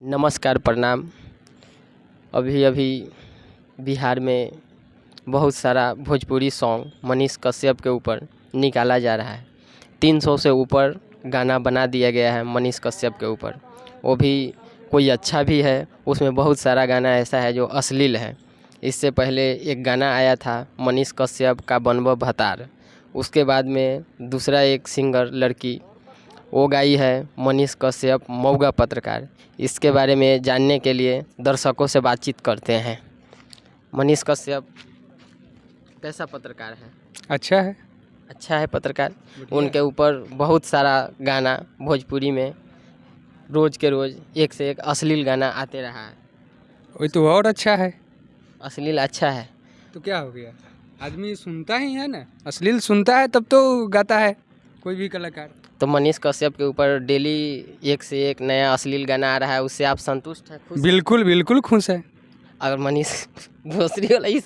नमस्कार, प्रणाम। अभी अभी बिहार में बहुत सारा भोजपुरी सॉन्ग मनीष कश्यप के ऊपर निकाला जा रहा है। 300 से ऊपर गाना बना दिया गया है मनीष कश्यप के ऊपर। वो भी कोई अच्छा भी है, उसमें बहुत सारा गाना ऐसा है जो अश्लील है। इससे पहले एक गाना आया था मनीष कश्यप का बनबो भतार। उसके बाद में दूसरा एक सिंगर लड़की वो गाई है मनीष कश्यप मौगा पत्रकार। इसके बारे में जानने के लिए दर्शकों से बातचीत करते हैं। मनीष कश्यप कैसा पत्रकार है? अच्छा है। अच्छा है पत्रकार। उनके ऊपर बहुत सारा गाना भोजपुरी में रोज़ के रोज़ एक से एक अश्लील गाना आते रहा है। वही तो और अच्छा है। अश्लील अच्छा है तो क्या हो गया, आदमी सुनता ही है ना, अश्लील सुनता है तब तो गाता है कोई भी कलाकार। तो मनीष कश्यप के ऊपर डेली एक से एक नया अश्लील गाना आ रहा है, उससे आप संतुष्ट हैं, खुश हैं? बिल्कुल बिल्कुल खुश है। अगर मनीष भोसरी वाला ही